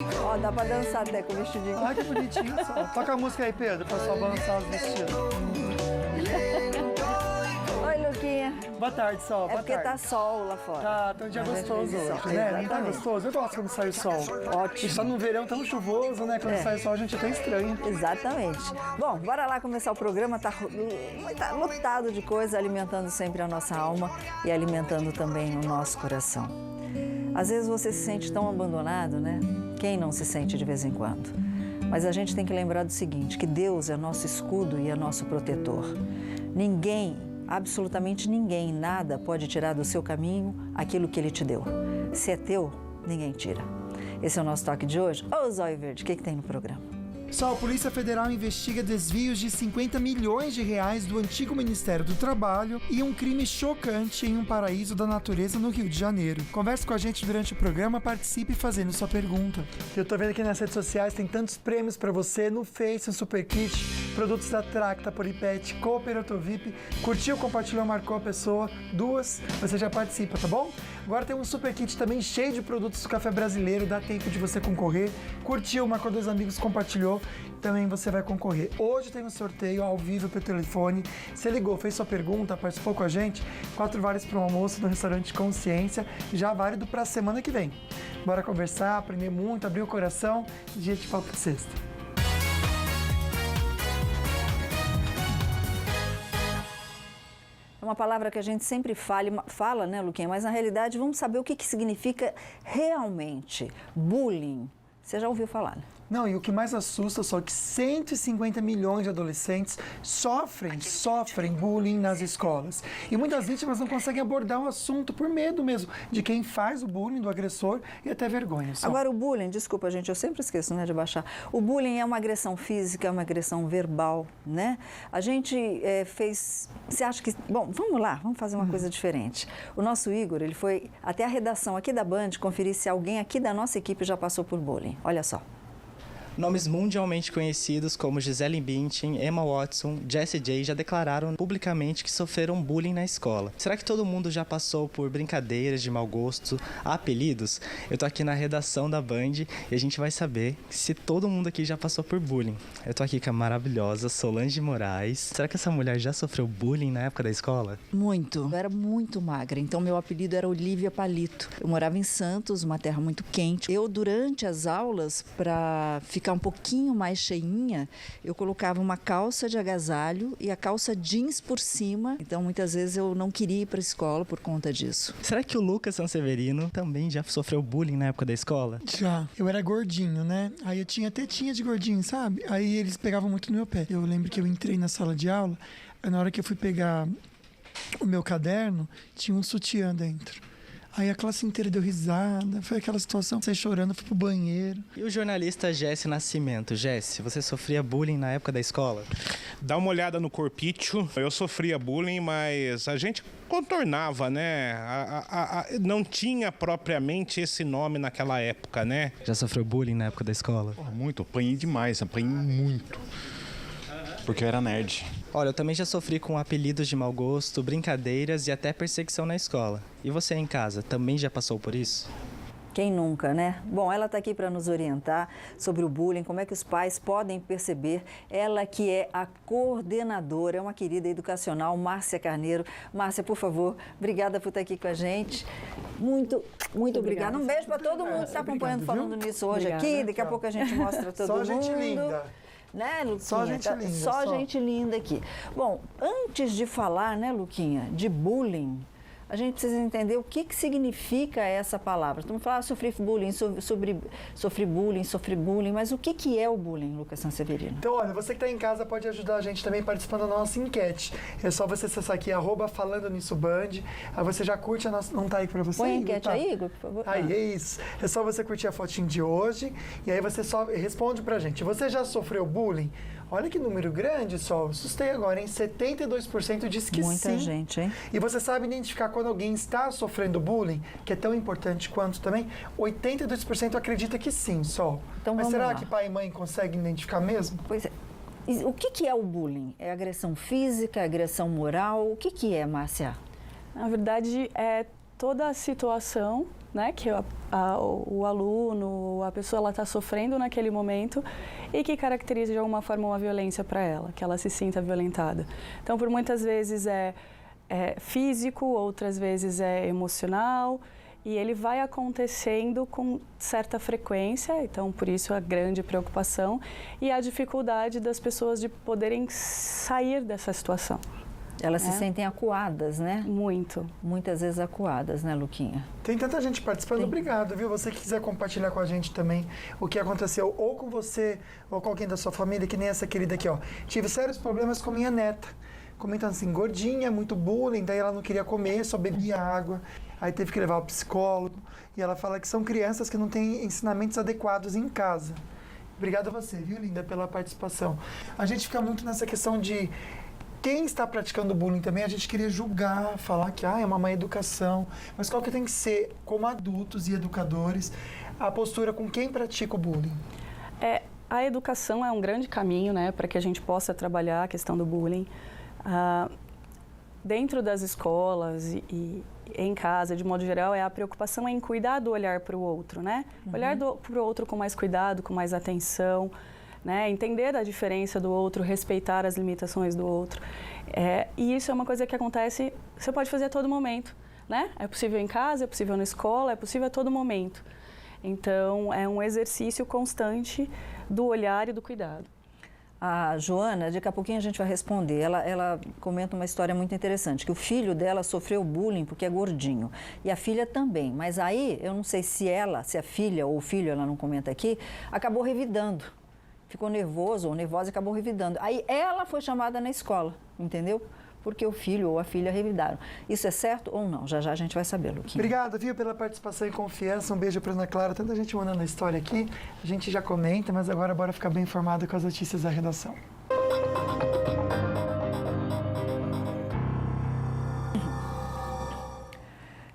Ó, dá pra dançar até com o vestidinho. Ai, que bonitinho, Sol. Toca a música aí, Pedro, pra só balançar os vestidos. Oi, Luquinha. Boa tarde, Sol. É Boa porque tarde. tá sol lá fora. Tá um dia Mas é gostoso feliz, hoje, né? Não tá exatamente. gostoso? Eu gosto quando sai o sol. Ótimo. A gente tá num verão tão chuvoso, né? Quando sai o sol, a gente até estranha. Exatamente. Bom, bora lá começar o programa. Tá lotado de coisa, alimentando sempre a nossa alma e alimentando também o nosso coração. Às vezes você se sente tão abandonado, né? Quem não se sente de vez em quando? Mas a gente tem que lembrar do seguinte, que Deus é nosso escudo e é nosso protetor. Ninguém, absolutamente ninguém, nada pode tirar do seu caminho aquilo que Ele te deu. Se é teu, ninguém tira. Esse é o nosso toque de hoje. Ô, Zóio Verde, o que tem no programa? Sol, a Polícia Federal investiga desvios de 50 milhões de reais do antigo Ministério do Trabalho e um crime chocante em um paraíso da natureza no Rio de Janeiro. Converse com a gente durante o programa, participe fazendo sua pergunta. Eu tô vendo aqui nas redes sociais, tem tantos prêmios pra você, no Face, no Super Kit, produtos da Tracta, Polipet, Cooper, Autovip. Curtiu, compartilhou, marcou a pessoa, duas, você já participa, tá bom? Agora tem um Super Kit também cheio de produtos do Café Brasileiro, dá tempo de você concorrer. Curtiu, marcou dois amigos, compartilhou, também você vai concorrer. Hoje tem um sorteio ao vivo pelo telefone. Você ligou, fez sua pergunta, participou com a gente, 4 vales para um almoço no restaurante Consciência, já válido para a semana que vem. Bora conversar, aprender muito, abrir o coração, dia de papo de sexta. É uma palavra que a gente sempre fala, né, Luquinha? Mas na realidade vamos saber o que significa realmente bullying. Você já ouviu falar, né? Não, e o que mais assusta só é que 150 milhões de adolescentes sofrem bullying nas escolas. E muitas vítimas não conseguem abordar o assunto por medo mesmo de quem faz o bullying, do agressor, e até vergonha. Só. Agora o bullying, desculpa gente, eu sempre esqueço, né, de baixar. O bullying é uma agressão física, é uma agressão verbal, né? A gente fez... Você acha que... Bom, vamos lá, vamos fazer uma coisa diferente. O nosso Igor, ele foi até a redação aqui da Band conferir se alguém aqui da nossa equipe já passou por bullying. Olha só. Nomes mundialmente conhecidos como Gisele Bündchen, Emma Watson, Jessie J já declararam publicamente que sofreram bullying na escola. Será que todo mundo já passou por brincadeiras de mau gosto, apelidos? Eu tô aqui na redação da Band e a gente vai saber se todo mundo aqui já passou por bullying. Eu tô aqui com a maravilhosa Solange Moraes. Será que essa mulher já sofreu bullying na época da escola? Muito. Eu era muito magra, então meu apelido era Olivia Palito. Eu morava em Santos, uma terra muito quente. Eu, durante as aulas, para ficar um pouquinho mais cheinha, eu colocava uma calça de agasalho e a calça jeans por cima. Então, muitas vezes eu não queria ir para a escola por conta disso. Será que o Lucas Sanseverino também já sofreu bullying na época da escola? Já. Eu era gordinho, né? Aí eu tinha tetinha de gordinho, sabe? Aí eles pegavam muito no meu pé. Eu lembro que eu entrei na sala de aula, aí na hora que eu fui pegar o meu caderno, tinha um sutiã dentro. Aí a classe inteira deu risada, foi aquela situação, saí chorando, fui pro banheiro. E o jornalista Jesse Nascimento? Jesse, você sofria bullying na época da escola? Dá uma olhada no corpício. Eu sofria bullying, mas a gente contornava, né? Não tinha propriamente esse nome naquela época, né? Já sofreu bullying na época da escola? Muito, apanhei demais, apanhei muito. Porque eu era nerd. Olha, eu também já sofri com apelidos de mau gosto, brincadeiras e até perseguição na escola. E você em casa, também já passou por isso? Quem nunca, né? Bom, ela está aqui para nos orientar sobre o bullying, como é que os pais podem perceber. Ela que é a coordenadora, é uma querida educacional, Márcia Carneiro. Márcia, por favor, obrigada por estar aqui com a gente. Muito obrigada. Um beijo para todo mundo que está acompanhando, falando nisso hoje aqui. Daqui a pouco a gente mostra todo mundo. Só gente linda. Né, Luquinha? Só gente linda. Só gente linda aqui. Bom, antes de falar, né, Luquinha, de bullying, a gente precisa entender o que significa essa palavra. Estamos falando sofri bullying, mas o que é o bullying, Lucas Sanseverino? Então, olha, você que está em casa pode ajudar a gente também participando da nossa enquete. É só você acessar aqui, @falando nisso Band. Aí você já curte a nossa... Não tá aí para você? Põe a enquete aí, Igor, por favor. Aí, é isso. É só você curtir a fotinho de hoje e aí você só responde pra gente. Você já sofreu bullying? Olha que número grande, Sol. Assustei agora, hein? 72% diz que sim. Muita gente, hein? E você sabe identificar quando alguém está sofrendo bullying, que é tão importante quanto também? 82% acredita que sim, Sol. Então, mas vamos será lá. que pai e mãe conseguem identificar mesmo? Pois é. E o que é o bullying? É agressão física, agressão moral? O que é, Márcia? Na verdade, é toda a situação né, que o aluno, a pessoa, ela está sofrendo naquele momento e que caracteriza de alguma forma uma violência para ela, que ela se sinta violentada. Então, por muitas vezes é físico, outras vezes é emocional, e ele vai acontecendo com certa frequência, então por isso a grande preocupação e a dificuldade das pessoas de poderem sair dessa situação. Elas se sentem acuadas, né? Muito. Muitas vezes acuadas, né, Luquinha? Tem tanta gente participando. Obrigado, viu? Você que quiser compartilhar com a gente também o que aconteceu ou com você ou com alguém da sua família, que nem essa querida aqui, ó. Tive sérios problemas com minha neta. Comentando assim, gordinha, muito bullying, daí ela não queria comer, só bebia água. Aí teve que levar ao psicólogo. E ela fala que são crianças que não têm ensinamentos adequados em casa. Obrigado a você, viu, linda, pela participação. A gente fica muito nessa questão de quem está praticando bullying também, a gente queria julgar, falar que é uma má educação. Mas qual que tem que ser, como adultos e educadores, a postura com quem pratica o bullying? A educação é um grande caminho, né, para que a gente possa trabalhar a questão do bullying. Dentro das escolas e em casa, de modo geral, a preocupação em cuidar do olhar para o outro, né? Olhar para o outro com mais cuidado, com mais atenção, né? Entender a diferença do outro, respeitar as limitações do outro. E isso é uma coisa que acontece, você pode fazer a todo momento, né? É possível em casa, é possível na escola, é possível a todo momento. Então, é um exercício constante do olhar e do cuidado. A Joana, daqui a pouquinho a gente vai responder, ela comenta uma história muito interessante, que o filho dela sofreu bullying porque é gordinho, e a filha também, mas aí eu não sei se a filha ou o filho, ela não comenta aqui, acabou revidando, ficou nervoso ou nervosa e acabou revidando. Aí ela foi chamada na escola, entendeu? Porque o filho ou a filha revidaram. Isso é certo ou não? Já já a gente vai saber, Luquinha. Obrigado, viu, pela participação e confiança. Um beijo para Ana Clara. Tanta gente mandando a história aqui. A gente já comenta, mas agora bora ficar bem informado com as notícias da redação.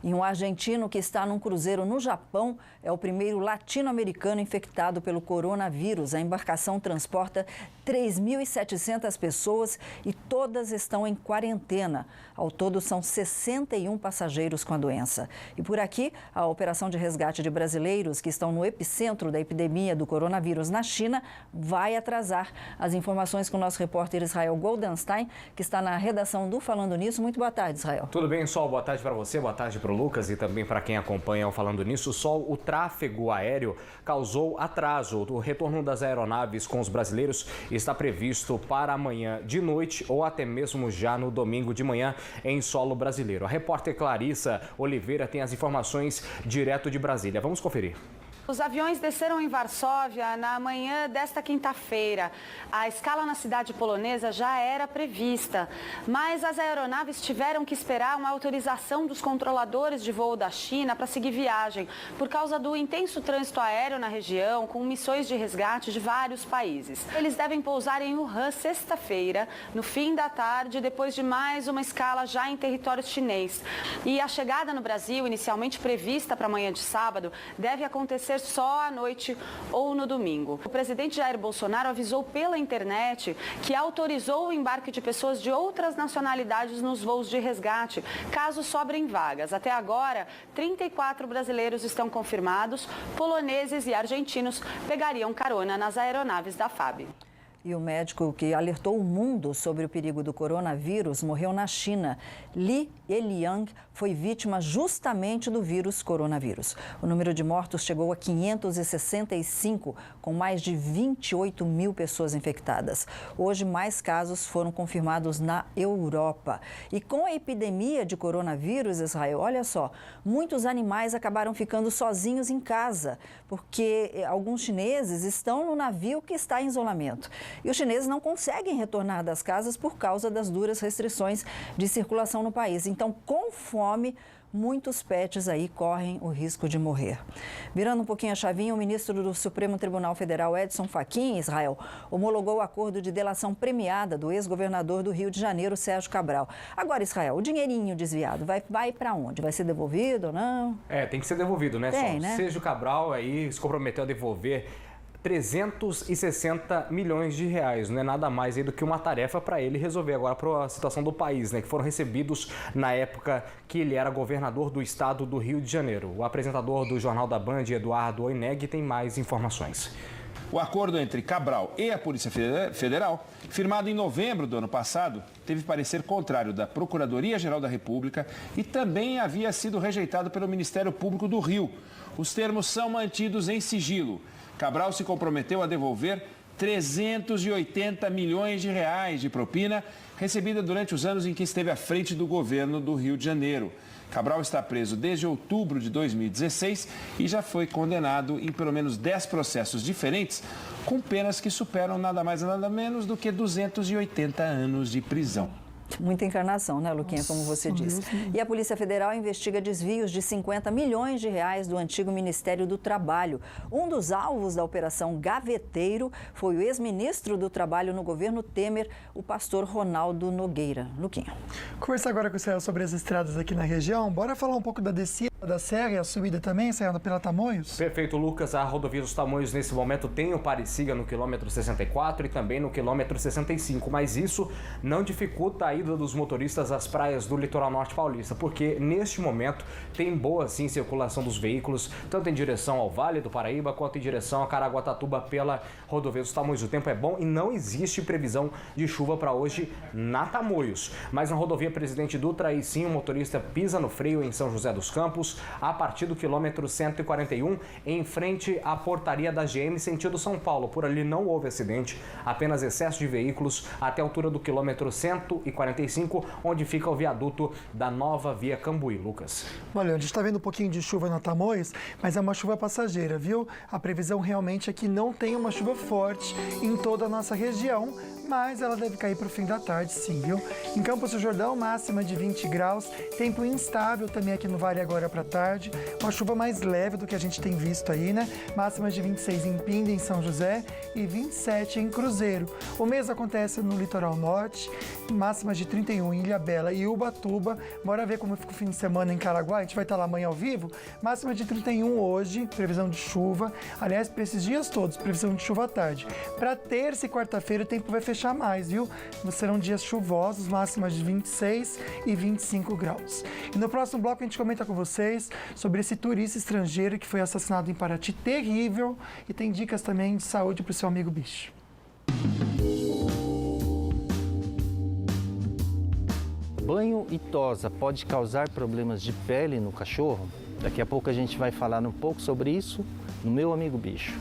E um argentino que está num cruzeiro no Japão é o primeiro latino-americano infectado pelo coronavírus. A embarcação transporta 3.700 pessoas e todas estão em quarentena. Ao todo, são 61 passageiros com a doença. E por aqui, a operação de resgate de brasileiros que estão no epicentro da epidemia do coronavírus na China vai atrasar. As informações com o nosso repórter Israel Goldenstein, que está na redação do Falando Nisso. Muito boa tarde, Israel. Tudo bem, Sol? Boa tarde para você, boa tarde para o Lucas e também para quem acompanha o Falando Nisso. Sol, o tráfego aéreo causou atraso. O retorno das aeronaves com os brasileiros está previsto para amanhã de noite ou até mesmo já no domingo de manhã em solo brasileiro. A repórter Clarissa Oliveira tem as informações direto de Brasília. Vamos conferir. Os aviões desceram em Varsóvia na manhã desta quinta-feira. A escala na cidade polonesa já era prevista, mas as aeronaves tiveram que esperar uma autorização dos controladores de voo da China para seguir viagem, por causa do intenso trânsito aéreo na região, com missões de resgate de vários países. Eles devem pousar em Wuhan sexta-feira, no fim da tarde, depois de mais uma escala já em território chinês. E a chegada no Brasil, inicialmente prevista para amanhã de sábado, deve acontecer só à noite ou no domingo. O presidente Jair Bolsonaro avisou pela internet que autorizou o embarque de pessoas de outras nacionalidades nos voos de resgate, caso sobrem vagas. Até agora, 34 brasileiros estão confirmados, poloneses e argentinos pegariam carona nas aeronaves da FAB. E o médico que alertou o mundo sobre o perigo do coronavírus morreu na China. Li Eliang foi vítima justamente do vírus coronavírus. O número de mortos chegou a 565, com mais de 28 mil pessoas infectadas. Hoje, mais casos foram confirmados na Europa. E com a epidemia de coronavírus, Israel, olha só, muitos animais acabaram ficando sozinhos em casa, porque alguns chineses estão no navio que está em isolamento. E os chineses não conseguem retornar das casas por causa das duras restrições de circulação no país. Então, com fome, muitos pets aí correm o risco de morrer. Virando um pouquinho a chavinha, o ministro do Supremo Tribunal Federal, Edson Fachin, Israel, homologou o acordo de delação premiada do ex-governador do Rio de Janeiro, Sérgio Cabral. Agora, Israel, o dinheirinho desviado vai para onde? Vai ser devolvido ou não? Tem que ser devolvido, né? Tem, né? Sérgio Cabral aí se comprometeu a devolver 360 milhões de reais. Não é nada mais aí do que uma tarefa para ele resolver agora para a situação do país, né? Que foram recebidos na época que ele era governador do estado do Rio de Janeiro. O apresentador do Jornal da Band, Eduardo Oineg, tem mais informações. O acordo entre Cabral e a Polícia Federal, firmado em novembro do ano passado, teve parecer contrário da Procuradoria-Geral da República e também havia sido rejeitado pelo Ministério Público do Rio. Os termos são mantidos em sigilo. Cabral se comprometeu a devolver 380 milhões de reais de propina recebida durante os anos em que esteve à frente do governo do Rio de Janeiro. Cabral está preso desde outubro de 2016 e já foi condenado em pelo menos 10 processos diferentes, com penas que superam nada mais e nada menos do que 280 anos de prisão. Muita encarnação, né, Luquinha, como você disse. E a Polícia Federal investiga desvios de 50 milhões de reais do antigo Ministério do Trabalho. Um dos alvos da Operação Gaveteiro foi o ex-ministro do Trabalho no governo Temer, o pastor Ronaldo Nogueira. Luquinha. Conversar agora com o Serra sobre as estradas aqui na região. Bora falar um pouco da descida da serra e a subida também, Serra, pela Tamoios? Perfeito, Lucas. A rodovia dos Tamoios nesse momento tem o pare-siga no quilômetro 64 e também no quilômetro 65, mas isso não dificulta a ida dos motoristas às praias do litoral norte paulista, porque neste momento tem boa sim circulação dos veículos, tanto em direção ao Vale do Paraíba quanto em direção a Caraguatatuba pela rodovia dos Tamoios. O tempo é bom e não existe previsão de chuva para hoje na Tamoios. Mas na rodovia Presidente Dutra, aí sim o motorista pisa no freio em São José dos Campos, a partir do quilômetro 141, em frente à portaria da GM sentido São Paulo. Por ali não houve acidente, apenas excesso de veículos até a altura do quilômetro 145, onde fica o viaduto da nova via Cambuí. Lucas. Olha, a gente está vendo um pouquinho de chuva na Tamoios, mas é uma chuva passageira, viu? A previsão realmente é que não tem uma chuva forte em toda a nossa região, mas ela deve cair para o fim da tarde, sim, viu? Em Campos do Jordão, máxima de 20 graus, tempo instável também aqui no Vale agora para tarde, uma chuva mais leve do que a gente tem visto aí, né? Máxima de 26 em Pinda, em São José, e 27 em Cruzeiro. O mesmo acontece no litoral norte, máxima de 31 em Ilhabela e Ubatuba. Bora ver como fica o fim de semana em Caraguá, a gente vai estar lá amanhã ao vivo. Máxima de 31 hoje, previsão de chuva. Aliás, para esses dias todos, previsão de chuva à tarde. Para terça e quarta-feira o tempo vai fechar mais, viu? Serão dias chuvosos, máximas de 26 e 25 graus. E no próximo bloco a gente comenta com vocês sobre esse turista estrangeiro que foi assassinado em Paraty, terrível, e tem dicas também de saúde para o seu amigo bicho. Banho e tosa pode causar problemas de pele no cachorro? Daqui a pouco a gente vai falar um pouco sobre isso no Meu Amigo Bicho.